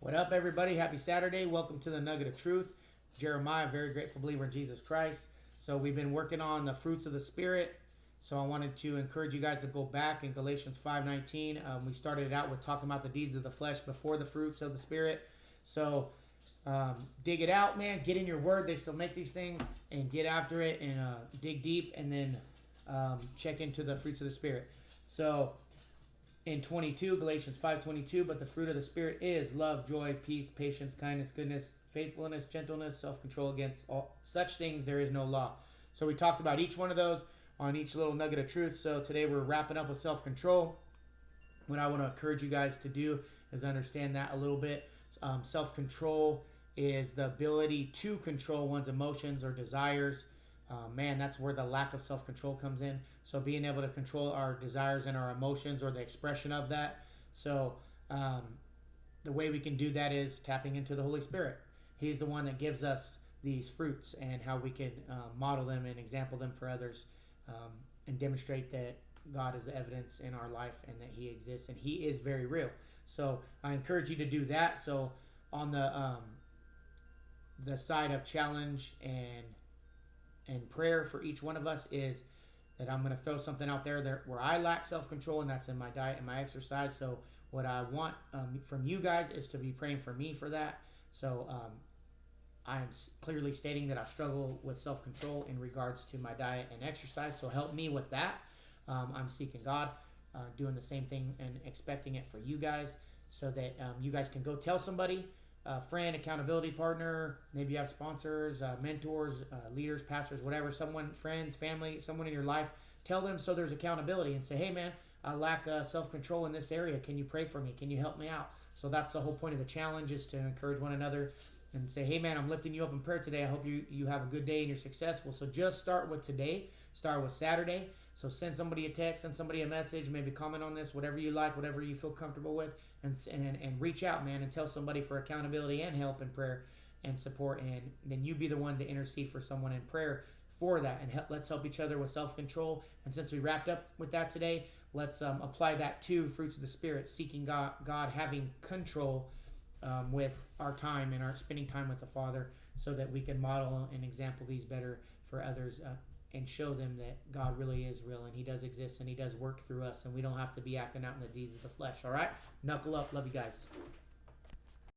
What up, everybody? Happy Saturday. Welcome to the Nugget of Truth. Jeremiah, very grateful believer in Jesus Christ. So we've been working on the fruits of the Spirit. So I wanted to encourage you guys to go back in Galatians 5:19. We started it out with talking about the deeds of the flesh before the fruits of the Spirit. So dig it out, man. Get in your word. They still make these things, and get after it and dig deep, and then check into the fruits of the Spirit. So in 22, Galatians 5:22, but the fruit of the Spirit is love, joy, peace, patience, kindness, goodness, faithfulness, gentleness, self-control. Against all such things there is no law. So we talked about each one of those on each little nugget of truth. So today we're wrapping up with self-control. What I want to encourage you guys to do is understand that a little bit. Self-control is the ability to control one's emotions or desires. Man, that's where the lack of self-control comes in. So being able to control our desires and our emotions, or the expression of that. So the way we can do that is tapping into the Holy Spirit. He's the one that gives us these fruits, and how we can model them and example them for others, and demonstrate that God is the evidence in our life and that He exists and He is very real. So I encourage you to do that. So on the side of challenge and prayer for each one of us is that I'm going to throw something out there where I lack self-control, and that's in my diet and my exercise. So what I want from you guys is to be praying for me for that. So I am clearly stating that I struggle with self-control in regards to my diet and exercise. So help me with that. I'm seeking God, doing the same thing and expecting it for you guys, so that you guys can go tell somebody, a friend, accountability partner, maybe you have sponsors, mentors, leaders, pastors, whatever, someone, friends, family, someone in your life. Tell them so there's accountability, and say, hey man, I lack self-control in this area. Can you pray for me? Can you help me out? So that's the whole point of the challenge, is to encourage one another and say, hey man, I'm lifting you up in prayer today. I hope you have a good day and you're successful. So just start with today. Start with Saturday. So send somebody a text, send somebody a message, maybe comment on this, whatever you like, whatever you feel comfortable with, and reach out, man, and tell somebody for accountability and help and prayer and support, and then you be the one to intercede for someone in prayer for that, and let's help each other with self-control. And since we wrapped up with that today, let's apply that to fruits of the Spirit, seeking God, having control with our time and our spending time with the Father, so that we can model and example these better for others, and show them that God really is real, and He does exist, and He does work through us, and we don't have to be acting out in the deeds of the flesh. All right? Knuckle up. Love you guys.